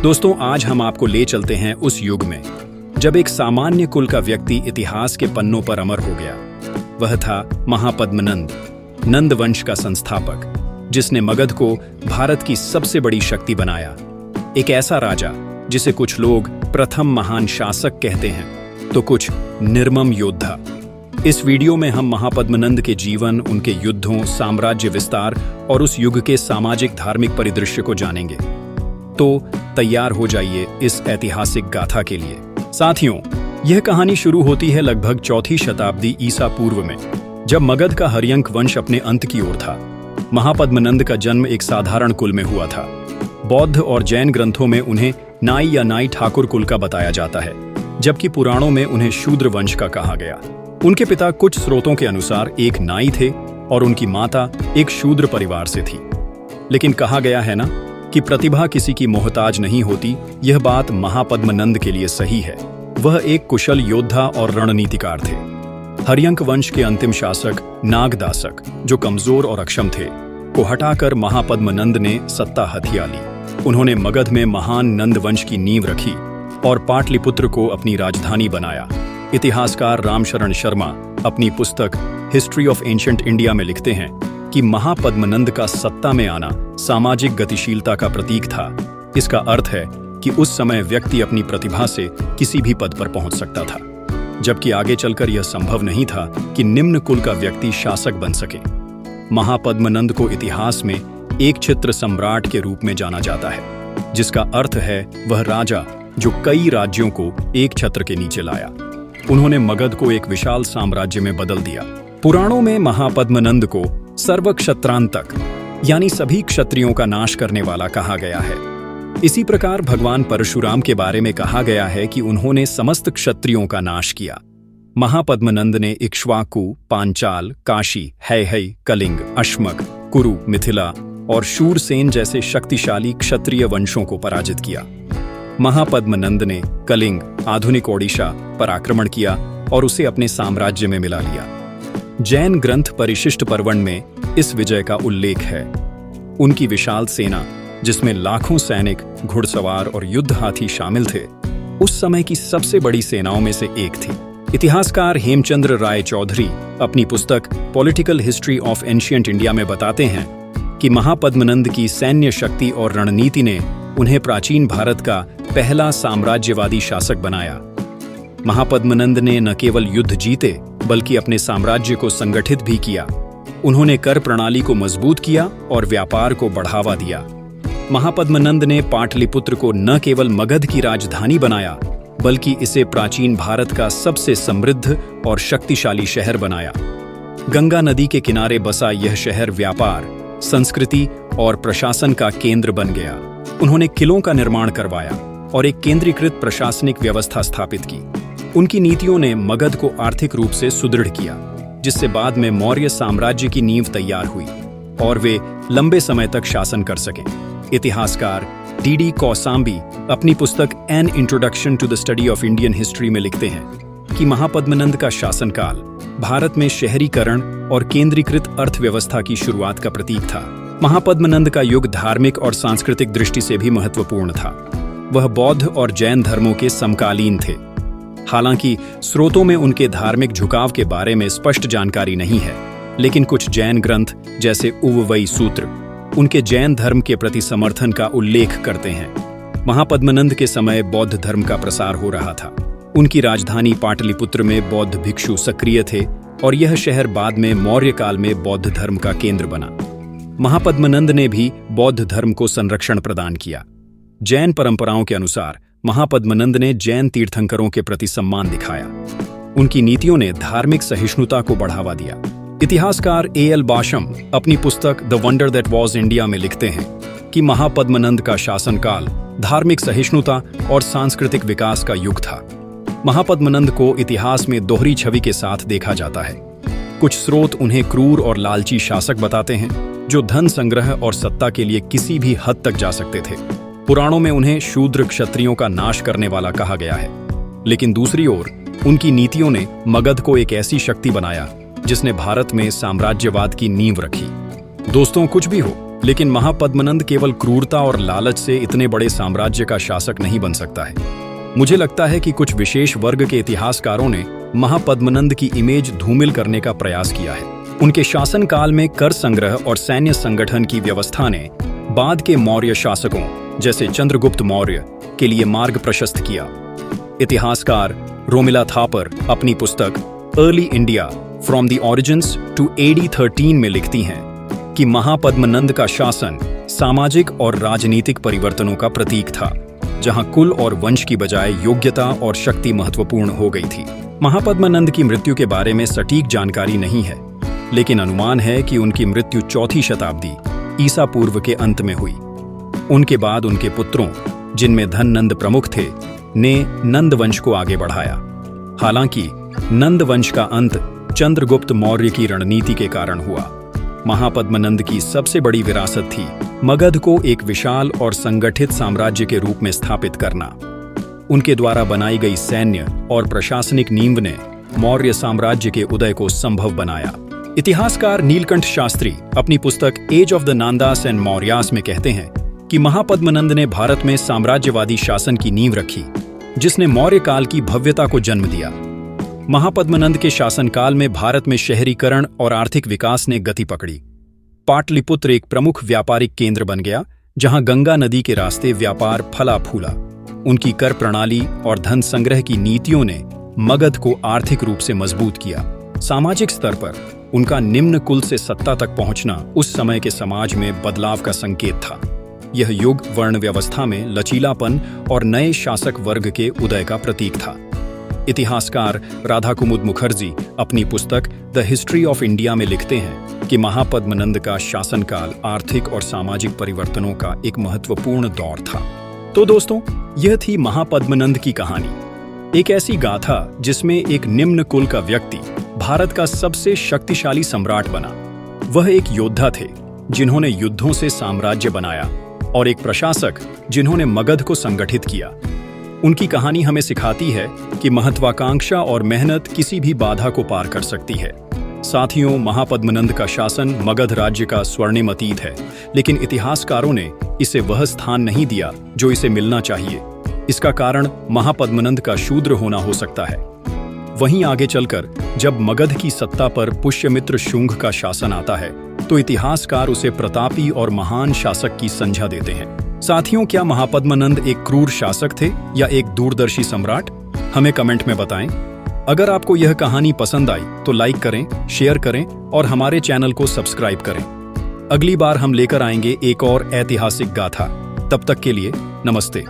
दोस्तों, आज हम आपको ले चलते हैं उस युग में जब एक सामान्य कुल का व्यक्ति इतिहास के पन्नों पर अमर हो गया। वह था महापद्मनंद, नंद वंश का संस्थापक, जिसने मगध को भारत की सबसे बड़ी शक्ति बनाया। एक ऐसा राजा जिसे कुछ लोग प्रथम महान शासक कहते हैं तो कुछ निर्मम योद्धा। इस वीडियो में हम महापद्मनंद के जीवन, उनके युद्धों, साम्राज्य विस्तार और उस युग के सामाजिक धार्मिक परिदृश्य को जानेंगे। तो तैयार हो जाइए इस ऐतिहासिक गाथा के लिए। साथियों, यह कहानी शुरू होती है लगभग 4वीं शताब्दी ईसा पूर्व में, जब मगध का हर्यंक वंश अपने अंत की ओर था। महापद्मनंद का जन्म एक साधारण कुल में हुआ था। बौद्ध और जैन ग्रंथों में उन्हें नाई या नाई ठाकुर कुल का बताया जाता है, जबकि पुराणों में उन्हें शूद्र वंश का कहा गया। उनके पिता कुछ स्रोतों के अनुसार एक नाई थे और उनकी माता एक शूद्र परिवार से थी। लेकिन कहा गया है ना कि प्रतिभा किसी की मोहताज नहीं होती। यह बात महापद्मनंद के लिए सही है। वह एक कुशल योद्धा और रणनीतिकार थे। हर्यंक वंश के अंतिम शासक नागदासक, जो कमजोर और अक्षम थे, को हटाकर महापद्मनंद ने सत्ता हथिया ली। उन्होंने मगध में महान नंद वंश की नींव रखी और पाटलिपुत्र को अपनी राजधानी बनाया। इतिहासकार रामशरण शर्मा अपनी पुस्तक हिस्ट्री ऑफ एंशिएंट इंडिया में लिखते हैं कि महापद्मनंद का सत्ता में आना सामाजिक गतिशीलता का प्रतीक था। इसका अर्थ है कि उस समय व्यक्ति अपनी प्रतिभा से किसी भी पद पर पहुंच सकता था, जबकि आगे चलकर यह संभव नहीं था कि निम्न कुल का व्यक्ति शासक बन सके। महापद्मनंद को इतिहास में एक छत्र सम्राट के रूप में जाना जाता है, जिसका अर्थ है वह राजा जो कई राज्यों को एक छत्र के नीचे लाया। उन्होंने मगध को एक विशाल साम्राज्य में बदल दिया। पुराणों में महापद्मनंद को सर्वक्षत्रांतक, यानी सभी क्षत्रियों का नाश करने वाला कहा गया है। इसी प्रकार भगवान परशुराम के बारे में कहा गया है कि उन्होंने समस्त क्षत्रियों का नाश किया। महापद्मनंद ने इक्ष्वाकु, पांचाल, काशी, हैहय, कलिंग, अश्मक, कुरु, मिथिला और शूरसेन जैसे शक्तिशाली क्षत्रिय वंशों को पराजित किया। महापद्मनंद ने कलिंग, आधुनिक ओडिशा, पर आक्रमण किया और उसे अपने साम्राज्य में मिला लिया। जैन ग्रंथ परिशिष्ट पर्वण में इस विजय का उल्लेख है। उनकी विशाल सेना, जिसमें लाखों सैनिक, घुड़सवार और युद्ध हाथी शामिल थे, उस समय की सबसे बड़ी सेनाओं में से एक थी। इतिहासकार हेमचंद्र राय चौधरी अपनी पुस्तक political history of ancient India में बताते हैं कि महापद्मनंद की सैन्य शक्ति और रणनीति ने उन्हें प्राचीन भारत का पहला साम्राज्यवादी शासक बनाया। महापद्मनंद ने न केवल युद्ध जीते, बल्कि अपने साम्राज्य को संगठित भी किया। उन्होंने कर प्रणाली को मजबूत किया और व्यापार को बढ़ावा दिया। महापद्मनंद ने पाटलिपुत्र को न केवल मगध की राजधानी बनाया, बल्कि इसे प्राचीन भारत का सबसे समृद्ध और शक्तिशाली शहर बनाया। गंगा नदी के किनारे बसा यह शहर व्यापार, संस्कृति और प्रशासन का केंद्र बन गया। उन्होंने किलों का निर्माण करवाया और एक केंद्रीकृत प्रशासनिक व्यवस्था स्थापित की। उनकी नीतियों ने मगध को आर्थिक रूप से सुदृढ़ किया, जिससे बाद में मौर्य साम्राज्य की नींव तैयार हुई और वे लंबे समय तक शासन कर सके। इतिहासकार डी कौसाम्बी अपनी पुस्तक an introduction to the study of Indian history में लिखते हैं कि महापद्मनंद का शासनकाल भारत में शहरीकरण और केंद्रीकृत अर्थव्यवस्था की शुरुआत का प्रतीक था। महापद्मनंद का युग धार्मिक और सांस्कृतिक दृष्टि से भी महत्वपूर्ण था। वह बौद्ध और जैन धर्मों के समकालीन थे। हालांकि स्रोतों में उनके धार्मिक झुकाव के बारे में स्पष्ट जानकारी नहीं है, लेकिन कुछ जैन ग्रंथ जैसे उववई सूत्र उनके जैन धर्म के प्रति समर्थन का उल्लेख करते हैं। महापद्मनंद के समय बौद्ध धर्म का प्रसार हो रहा था। उनकी राजधानी पाटलिपुत्र में बौद्ध भिक्षु सक्रिय थे और यह शहर बाद में मौर्य काल में बौद्ध धर्म का केंद्र बना। महापद्मनंद ने भी बौद्ध धर्म को संरक्षण प्रदान किया। जैन परंपराओं के अनुसार महापद्मनंद ने जैन तीर्थंकरों के प्रति सम्मान दिखाया। उनकी नीतियों ने धार्मिक सहिष्णुता को बढ़ावा दिया। इतिहासकार ए.एल. बाशम अपनी पुस्तक the wonder that was India में लिखते हैं कि महापद्मनंद का शासनकाल धार्मिक सहिष्णुता और सांस्कृतिक विकास का युग था। महापद्मनंद को इतिहास में दोहरी छवि के साथ देखा जाता है। कुछ स्रोत उन्हें क्रूर और लालची शासक बताते हैं, जो धन संग्रह और सत्ता के लिए किसी भी हद तक जा सकते थे। पुराणों में उन्हें शूद्र क्षत्रियों का नाश करने वाला कहा गया है। लेकिन दूसरी ओर उनकी नीतियों ने मगध को एक ऐसी शक्ति बनाया जिसने भारत में साम्राज्यवाद की नींव रखी। दोस्तों, कुछ भी हो, लेकिन महापद्मनंद केवल क्रूरता और लालच से इतने बड़े साम्राज्य का शासक नहीं बन सकता है। मुझे लगता है कि कुछ विशेष वर्ग के इतिहासकारों ने महापद्मनंद की इमेज धूमिल करने का प्रयास किया है। उनके शासनकाल में कर संग्रह और सैन्य संगठन की व्यवस्था ने बाद के मौर्य शासकों जैसे चंद्रगुप्त मौर्य के लिए मार्ग प्रशस्त किया। इतिहासकार रोमिला थापर अपनी पुस्तक early India from the origins to AD 13 में लिखती हैं कि महापद्मनंद का शासन सामाजिक और राजनीतिक परिवर्तनों का प्रतीक था, जहां कुल और वंश की बजाय योग्यता और शक्ति महत्वपूर्ण हो गई थी। महापद्मनंद की मृत्यु के बारे में सटीक जानकारी नहीं है, लेकिन अनुमान है कि उनकी मृत्यु 4वीं शताब्दी ईसा पूर्व के अंत में हुई। उनके बाद उनके पुत्रों, जिनमें धननंद प्रमुख थे, ने नंद वंश को आगे बढ़ाया। हालांकि नंद वंश का अंत चंद्रगुप्त मौर्य की रणनीति के कारण हुआ। महापद्मनंद की सबसे बड़ी विरासत थी मगध को एक विशाल और संगठित साम्राज्य के रूप में स्थापित करना। उनके द्वारा बनाई गई सैन्य और प्रशासनिक नींव ने मौर्य साम्राज्य के उदय को संभव बनाया। इतिहासकार नीलकंठ शास्त्री अपनी पुस्तक age of the Nandas and Mauryas में कहते हैं कि महापद्मनंद ने भारत में साम्राज्यवादी शासन की नींव रखी, जिसने मौर्य काल की भव्यता को जन्म दिया। महापद्मनंद के शासनकाल में भारत में शहरीकरण और आर्थिक विकास ने गति पकड़ी। पाटलिपुत्र एक प्रमुख व्यापारिक केंद्र बन गया, जहां गंगा नदी के रास्ते व्यापार फला फूला। उनकी कर प्रणाली और धन संग्रह की नीतियों ने मगध को आर्थिक रूप से मजबूत किया। सामाजिक स्तर पर उनका निम्न कुल से सत्ता तक पहुंचना उस समय के समाज में बदलाव का संकेत था। यह युग वर्ण व्यवस्था में लचीलापन और नए शासक वर्ग के उदय का प्रतीक था। इतिहासकार राधाकुमुद मुखर्जी अपनी पुस्तक द हिस्ट्री ऑफ इंडिया में लिखते हैं कि महापद्मनंद का शासनकाल आर्थिक और सामाजिक परिवर्तनों का एक महत्वपूर्ण दौर था। तो दोस्तों, यह थी महापद्मनंद की कहानी, एक ऐसी गाथा जिसमें एक निम्न कुल का व्यक्ति भारत का सबसे शक्तिशाली सम्राट बना। वह एक योद्धा थे जिन्होंने युद्धों से साम्राज्य बनाया और एक प्रशासक जिन्होंने मगध को संगठित किया। उनकी कहानी हमें सिखाती है कि महत्वाकांक्षा और मेहनत किसी भी बाधा को पार कर सकती है। साथियों, महापद्मनंद का शासन मगध राज्य का स्वर्णिम अतीत है, लेकिन इतिहासकारों ने इसे वह स्थान नहीं दिया जो इसे मिलना चाहिए। इसका कारण महापद्मनंद का शूद्र होना हो सकता है। वहीं आगे चलकर जब मगध की सत्ता पर पुष्यमित्र शुंग का शासन आता है, तो इतिहासकार उसे प्रतापी और महान शासक की संज्ञा देते हैं। साथियों, क्या महापद्मनंद एक क्रूर शासक थे या एक दूरदर्शी सम्राट? हमें कमेंट में बताएं। अगर आपको यह कहानी पसंद आई तो लाइक करें, शेयर करें और हमारे चैनल को सब्सक्राइब करें। अगली बार हम लेकर आएंगे एक और ऐतिहासिक गाथा। तब तक के लिए नमस्ते।